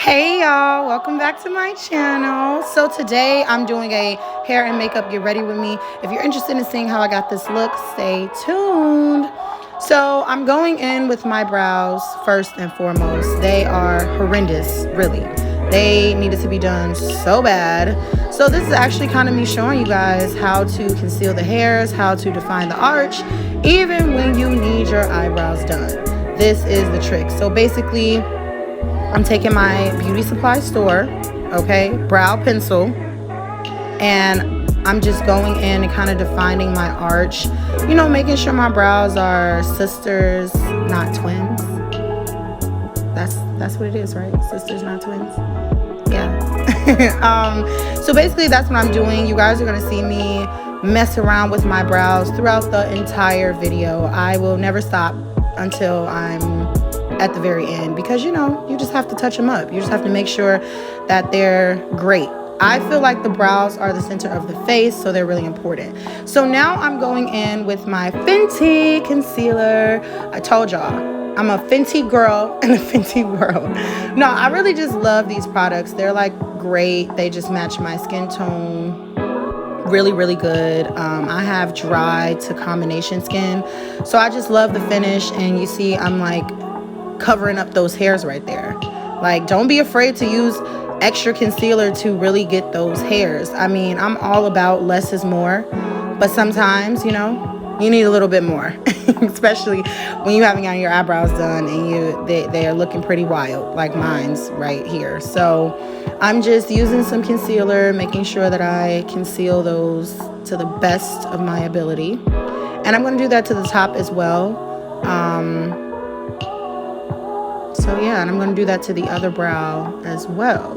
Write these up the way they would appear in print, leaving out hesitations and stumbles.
Hey y'all, welcome back to my channel. So today I'm doing a hair and makeup get ready with me. If you're interested in seeing how I got this look, stay tuned. So I'm going in with my brows first and foremost. They are horrendous, really. They needed to be done so bad. So this is actually kind of me showing you guys how to conceal the hairs, how to define the arch, even when you need your eyebrows done. This is the trick. So basically, I'm taking my beauty supply store, okay, brow pencil, and I'm just going in and kind of defining my arch, you know, making sure my brows are sisters, not twins. That's what it is, right? Sisters, not twins. Yeah. So basically that's what I'm doing. You guys are gonna see me mess around with my brows throughout the entire video. I will never stop until I'm at the very end, because you know, you just have to touch them up. You just have to make sure that they're great. I feel like the brows are the center of the face, so they're really important. So now I'm going in with my Fenty concealer. I told y'all, I'm a Fenty girl in the Fenty world. No, I really just love these products. They're like great. They just match my skin tone really, really good. I have dry to combination skin, so I just love the finish. And you see, I'm like covering up those hairs right there. Like, don't be afraid to use extra concealer to really get those hairs. I mean, I'm all about less is more, but sometimes, you know, you need a little bit more, especially when you haven't gotten your eyebrows done and they are looking pretty wild, like mine's right here. So I'm just using some concealer, making sure that I conceal those to the best of my ability, and I'm going to do that to the top as well. So yeah, and I'm going to do that to the other brow as well.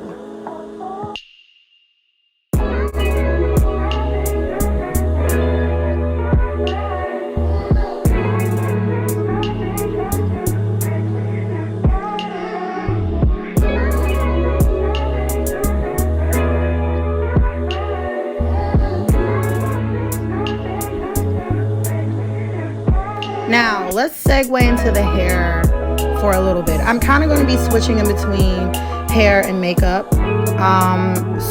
Now, let's segue into the hair for a little bit. I'm kind of going to be switching in between hair and makeup.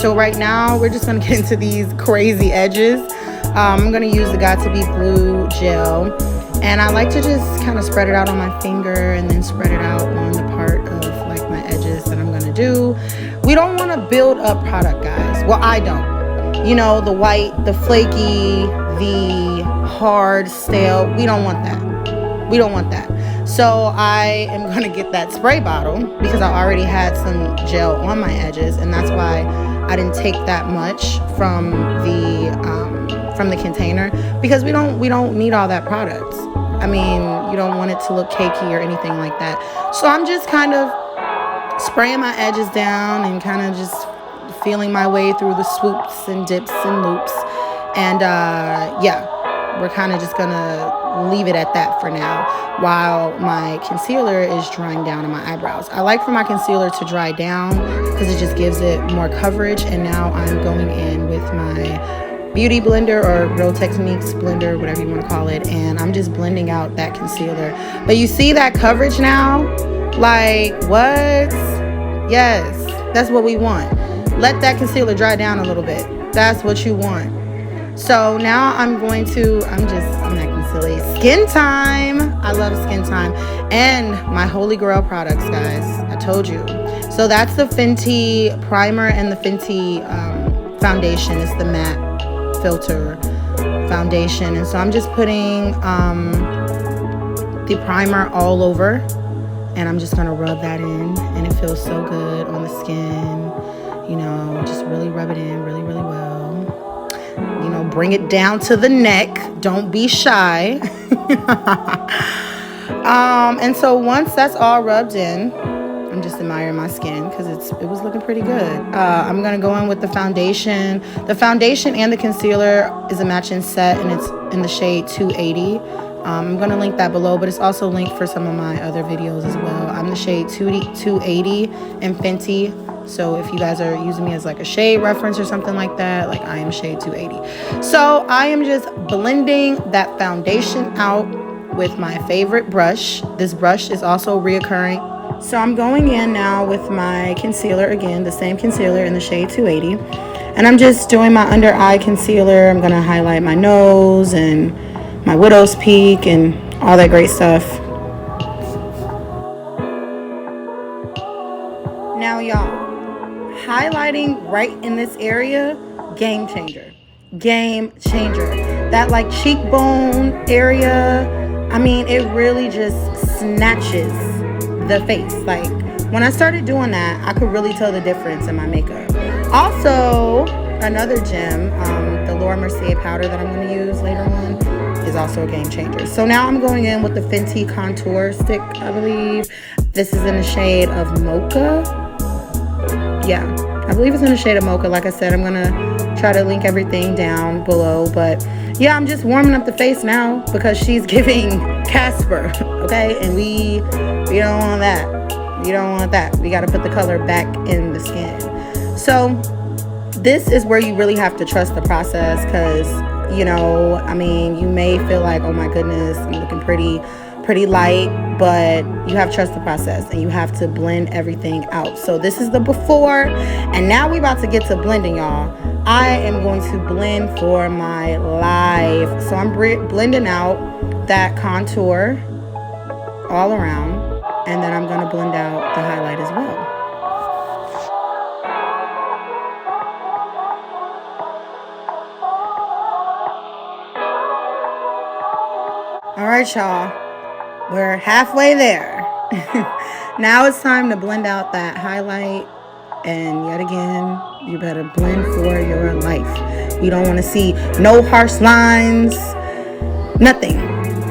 So right now, we're just going to get into these crazy edges. I'm going to use the Got To Be Blue gel. And I like to just kind of spread it out on my finger and then spread it out on the part of like my edges that I'm going to do. We don't want to build up product, guys. Well, I don't. You know, the white, the flaky, the hard, stale. We don't want that. We don't want that. So I am going to get that spray bottle because I already had some gel on my edges, and that's why I didn't take that much from the container, because we don't need all that product. I mean, you don't want it to look cakey or anything like that. So I'm just kind of spraying my edges down and kind of just feeling my way through the swoops and dips and loops. And yeah, we're kind of just gonna leave it at that for now while my concealer is drying down on my eyebrows. I like for my concealer to dry down because it just gives it more coverage. And now I'm going in with my beauty blender, or Real Techniques blender, whatever you want to call it, and I'm just blending out that concealer. But you see that coverage now? Like, what? Yes, that's what we want. Let that concealer dry down a little bit. That's what you want. So now I'm acting silly. Skin time. I love skin time. And my holy grail products, guys. I told you. So that's the Fenty Primer and the Fenty foundation. It's the matte filter foundation. And so I'm just putting the primer all over. And I'm just going to rub that in. And it feels so good on the skin. You know, just really rub it in really, really well. You know, bring it down to the neck. Don't be shy. And so once that's all rubbed in, I'm just admiring my skin because it was looking pretty good. I'm going to go in with the foundation. The foundation and the concealer is a matching set, and it's in the shade 280. I'm going to link that below, but it's also linked for some of my other videos as well. I'm the shade 280 in Fenty. So if you guys are using me as like a shade reference or something like that, like I am shade 280. So I am just blending that foundation out with my favorite brush. This brush is also reoccurring. So I'm going in now with my concealer again, the same concealer in the shade 280. And I'm just doing my under eye concealer. I'm going to highlight my nose and my widow's peak and all that great stuff. Now, y'all, highlighting right in this area, game changer. Game changer. That like cheekbone area, I mean, it really just snatches the face. Like when I started doing that, I could really tell the difference in my makeup. Also, another gem, the Laura Mercier powder that I'm going to use later on is also a game changer. So now I'm going in with the Fenty contour stick, I believe. This is in the shade of Mocha. Yeah, I believe it's in the shade of Mocha. Like I said, I'm gonna try to link everything down below, but yeah, I'm just warming up the face now because she's giving Casper, okay? And we don't want that. We don't want that. We got to put the color back in the skin. So this is where you really have to trust the process, because you know, I mean, you may feel like, oh my goodness, I'm looking pretty light, but you have to trust the process and you have to blend everything out. So this is the before, and now we about to get to blending, y'all. I am going to blend for my life. So I'm blending out that contour all around, and then I'm going to blend out the highlight as well. All right, y'all. We're halfway there. Now it's time to blend out that highlight. And yet again, you better blend for your life. You don't want to see no harsh lines, nothing.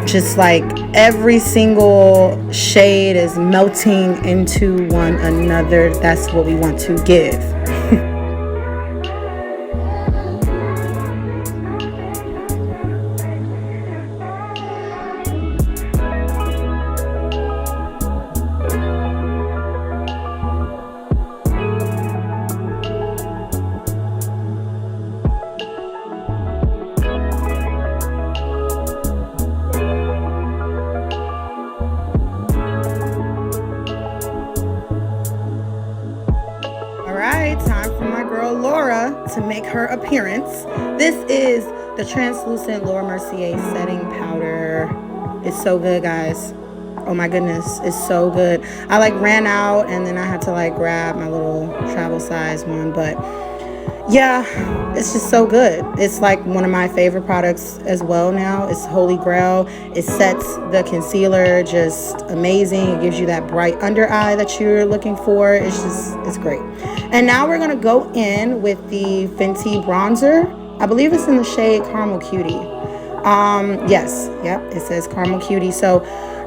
Just like every single shade is melting into one another. That's what we want to give. Time for my girl Laura to make her appearance. This is the translucent Laura Mercier setting powder. It's so good, guys. Oh my goodness, it's so good. I like ran out and then I had to like grab my little travel size one, but yeah, it's just so good. It's like one of my favorite products as well now. It's Holy Grail. It sets the concealer just amazing. It gives you that bright under eye that you're looking for. It's great. And now we're going to go in with the Fenty bronzer. I believe it's in the shade Caramel Cutie. Yes, yep, it says Caramel Cutie. So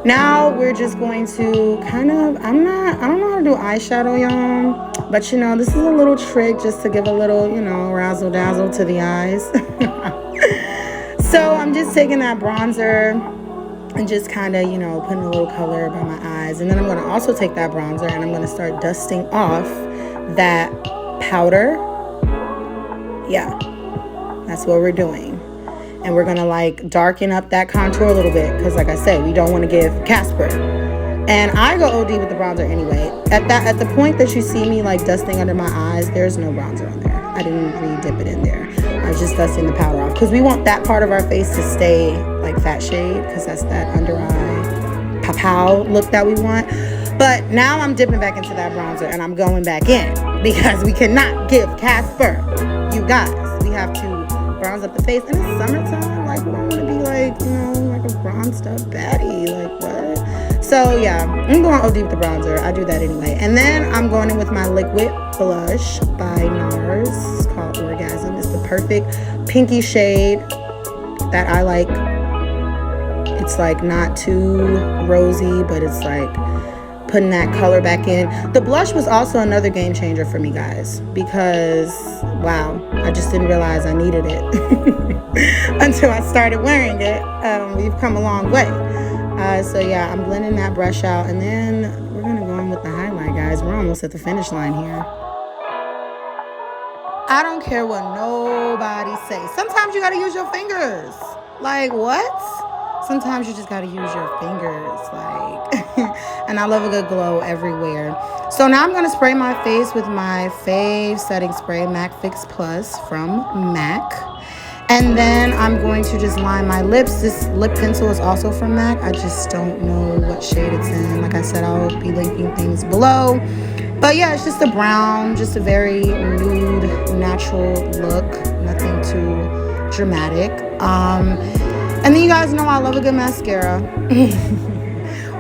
now we're just going to kind of, I don't know how to do eyeshadow, y'all, but you know, this is a little trick just to give a little, you know, razzle dazzle to the eyes. So I'm just taking that bronzer and just kind of, you know, putting a little color by my eyes. And then I'm going to also take that bronzer and I'm going to start dusting off that powder. Yeah, that's what we're doing. And we're gonna like darken up that contour a little bit, because like I said, we don't want to give Casper. And I go OD with the bronzer anyway. At the point that you see me like dusting under my eyes, there's no bronzer on there. I didn't re-dip it in there. I was just dusting the powder off, because we want that part of our face to stay like fat shade, because that's that under eye pow look that we want. But now I'm dipping back into that bronzer and I'm going back in, because we cannot give Casper. You guys, we have to bronze up the face. And it's summertime, like we don't want to be like, you know, like a bronzed up baddie, like what? So yeah, I'm going OD with the bronzer. I do that anyway. And then I'm going in with my liquid blush by NARS. It's called Orgasm. It's the perfect pinky shade that I like. It's like not too rosy, but it's like putting that color back in. The blush was also another game changer for me, guys, because wow, I just didn't realize I needed it until I started wearing it. We've come a long way. So yeah, I'm blending that brush out, and then we're gonna go in with the highlight, guys. We're almost at the finish line here. I don't care what nobody says. Sometimes you gotta use your fingers. Like what? sometimes you just gotta use your fingers, like. And I love a good glow everywhere. So now I'm gonna spray my face with my fave setting spray, MAC Fix Plus from MAC. And then I'm going to just line my lips. This lip pencil is also from MAC. I just don't know what shade it's in. Like I said, I'll be linking things below. But yeah, it's just a brown, just a very nude, natural look. Nothing too dramatic. And then you guys know I love a good mascara.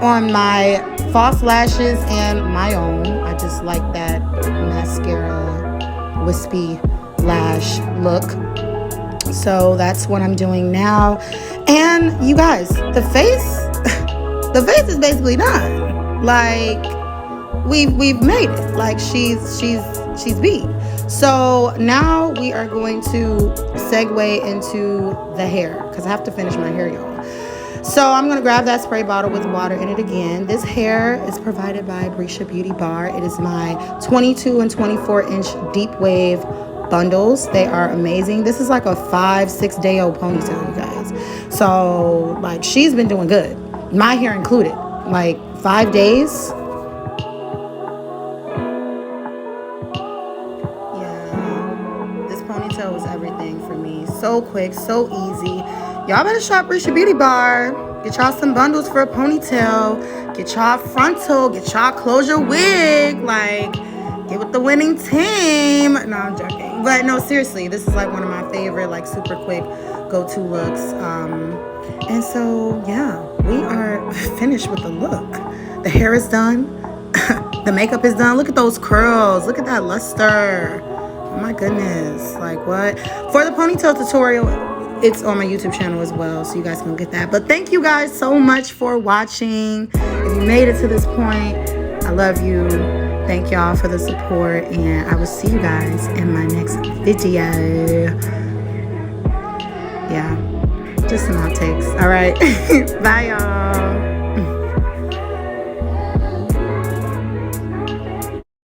On my false lashes and my own. I just like that mascara wispy lash look. So that's what I'm doing now. And you guys, the face is basically done. Like we've made it. Like she's beat. So now we are going to segue into the hair, because I have to finish my hair, y'all. So I'm going to grab that spray bottle with water in it again. This hair is provided by Briciabeautybar. It is my 22 and 24 inch deep wave bundles. They are amazing. This is like a 5-6 day old ponytail, you guys. So like she's been doing good. My hair included. Like 5 days. Yeah. This ponytail was everything for me. So quick, so easy. Y'all better shop Briciabeautybar. Get y'all some bundles for a ponytail. Get y'all frontal. Get y'all closure wig. Like, get with the winning team. No, I'm joking. But no, seriously, this is like one of my favorite, like super quick go-to looks. And so, yeah, we are finished with the look. The hair is done. The makeup is done. Look at those curls. Look at that luster. Oh my goodness. Like what? For the ponytail tutorial, it's on my YouTube channel as well, so you guys can get that. But thank you guys so much for watching. If you made it to this point, I love you. Thank y'all for the support, and I will see you guys in my next video. Yeah, just some outtakes. All right. Bye, y'all.